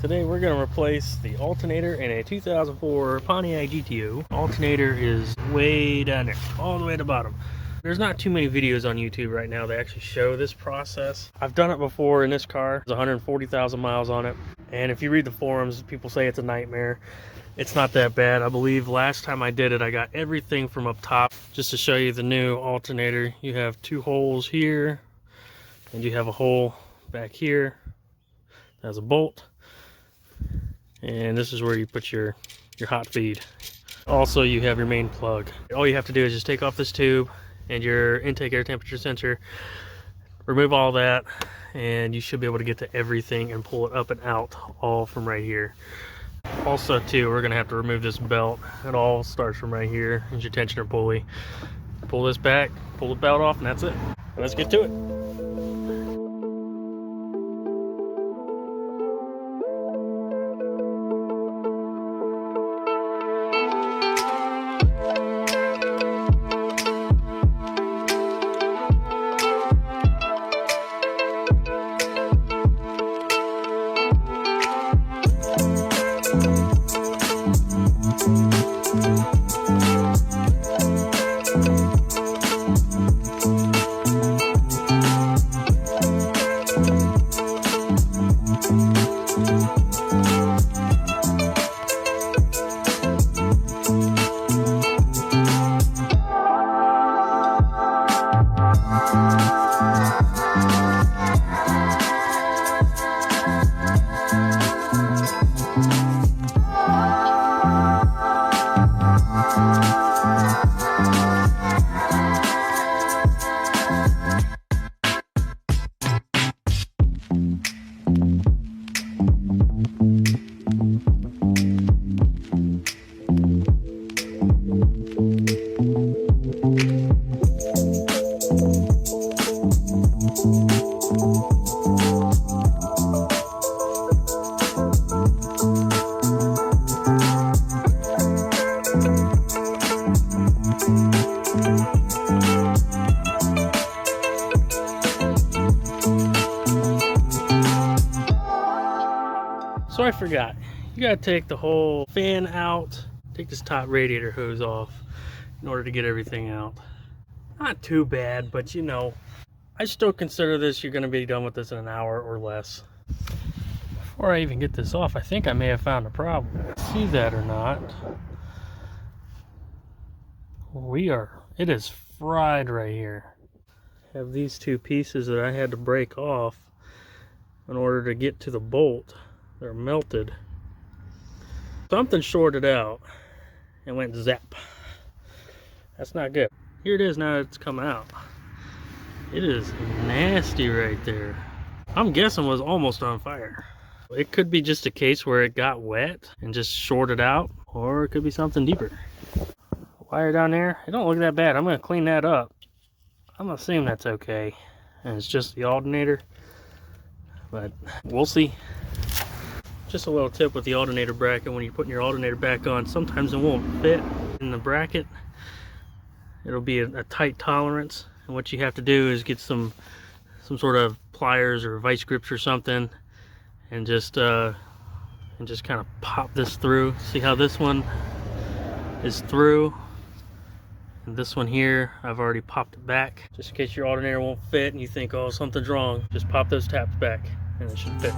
Today we're going to replace the alternator in a 2004 Pontiac Gto. Alternator is way down there, all the way at the bottom. There's not too many videos on YouTube right now that actually show this process. I've done it before in this car. There's 140,000 miles on it. And if you read the forums, people say it's a nightmare. It's not that bad. I believe last time I did it, I got everything from up top. Just to show you the new alternator, you have two holes here, and you have a hole back here. That's a bolt. And this is where you put your hot feed. Also, you have your main plug. All you have to do is just take off this tube and your intake air temperature sensor, remove all that, and you should be able to get to everything and pull it up and out all from right here. Also too, we're gonna have to remove this belt. It all starts from right here. Here's your tensioner pulley. Pull this back, pull the belt off, and that's it. Let's get to it. So I forgot, you gotta take the whole fan out, take this top radiator hose off in order to get everything out. Not too bad, but you know, I still consider this, you're gonna be done with this in an hour or less. Before I even get this off, I think I may have found a problem. See that or not? It is fried right here. I have these two pieces that I had to break off in order to get to the bolt. They're melted. Something shorted out and went zap. That's not good. Here it is now, it's coming out. It is nasty right there. I'm guessing it was almost on fire. It could be just a case where it got wet and just shorted out, or it could be something deeper. Wire down there, it don't look that bad. I'm gonna clean that up. I'm gonna assume that's okay. And it's just the alternator, but we'll see. Just a little tip with the alternator bracket, when you're putting your alternator back on, sometimes it won't fit in the bracket. It'll be a tight tolerance, and what you have to do is get some sort of pliers or vice grips or something, and just kind of pop this through. See how this one is through, and this one here I've already popped it back, just in case your alternator won't fit and you think, oh, something's wrong. Just pop those tabs back and it should fit.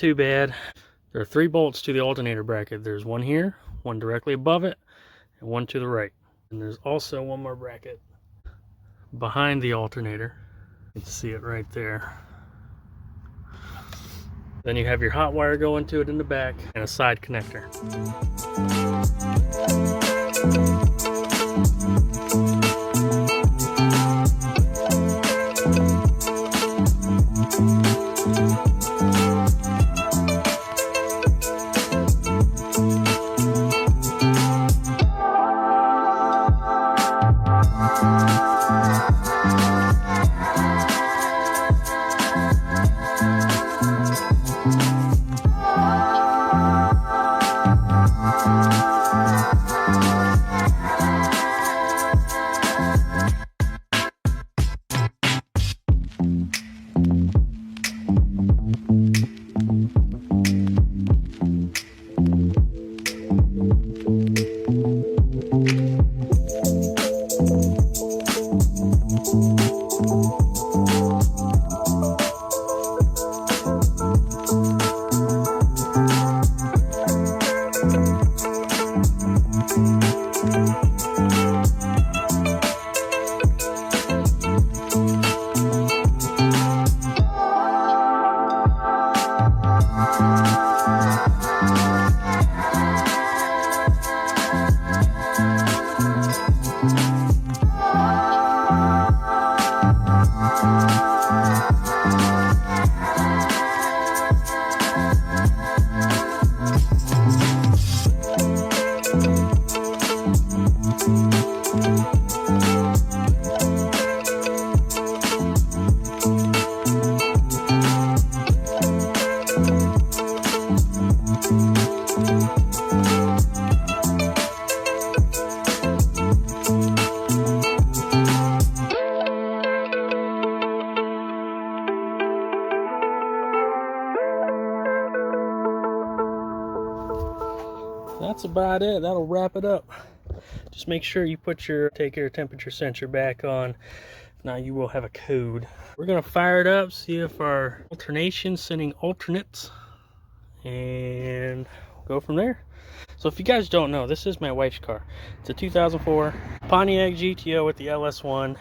too bad. There are 3 bolts to the alternator bracket. There's one here, one directly above it, and one to the right. And there's also one more bracket behind the alternator. You can see it right there. Then you have your hot wire going to it in the back and a side connector. That's about it. That'll wrap it up. Just make sure you take your temperature sensor back on. If not, you will have a code. We're gonna fire it up, see if our alternation's sending alternates, and go from there. So if you guys don't know, this is my wife's car. It's a 2004 Pontiac Gto with the LS1.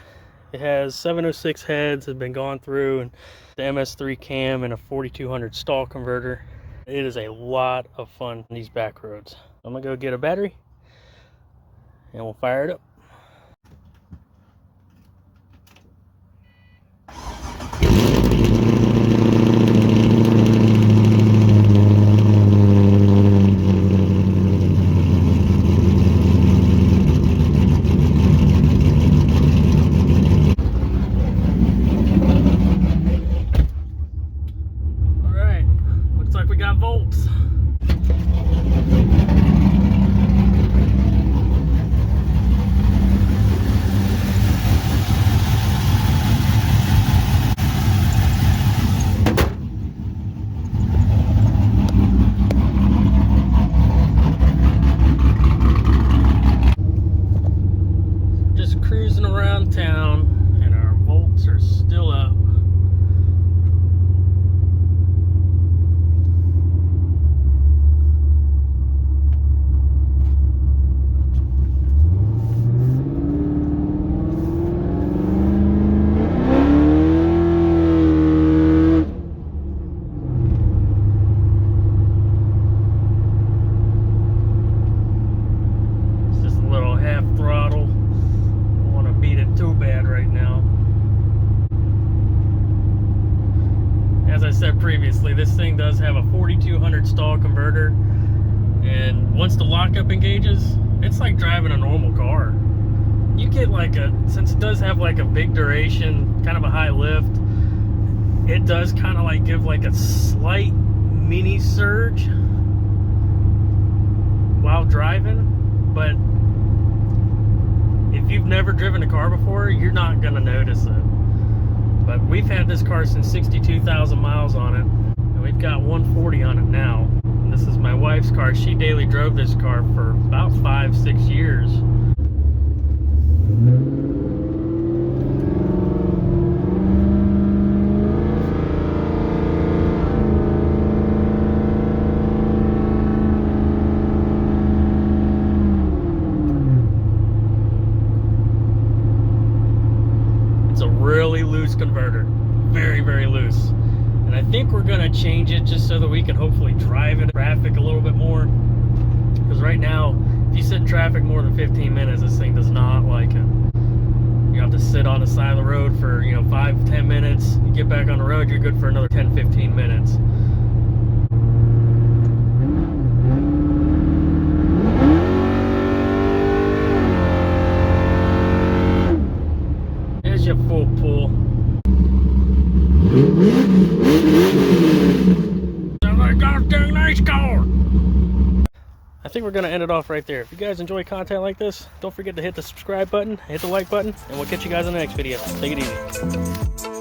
It has 706 heads, has been gone through, and the MS3 cam and a 4200 stall converter. It is a lot of fun on these back roads. I'm gonna go get a battery and we'll fire it up. All right, looks like we got volts. Cruising around town and our volts are still up. It's just a little half throttle. Too bad right now. As I said previously, this thing does have a 4200 stall converter, and once the lockup engages, it's like driving a normal car. You get since it does have like a big duration, kind of a high lift, it does kind of like give like a slight mini surge while driving, but if you've never driven a car before, you're not gonna notice it. But we've had this car since 62,000 miles on it, and we've got 140 on it now. And this is my wife's car. She daily drove this car for about 5-6 years. we're gonna change it just so that we can hopefully drive in traffic a little bit more. Because right now, if you sit in traffic more than 15 minutes, this thing does not like it. You have to sit on the side of the road for, 5-10 minutes. You get back on the road, you're good for another 10-15 minutes. There's your full pull. Oh my gosh, dang nice car! I think we're going to end it off right there. If you guys enjoy content like this, don't forget to hit the subscribe button, hit the like button, and we'll catch you guys in the next video. Take it easy.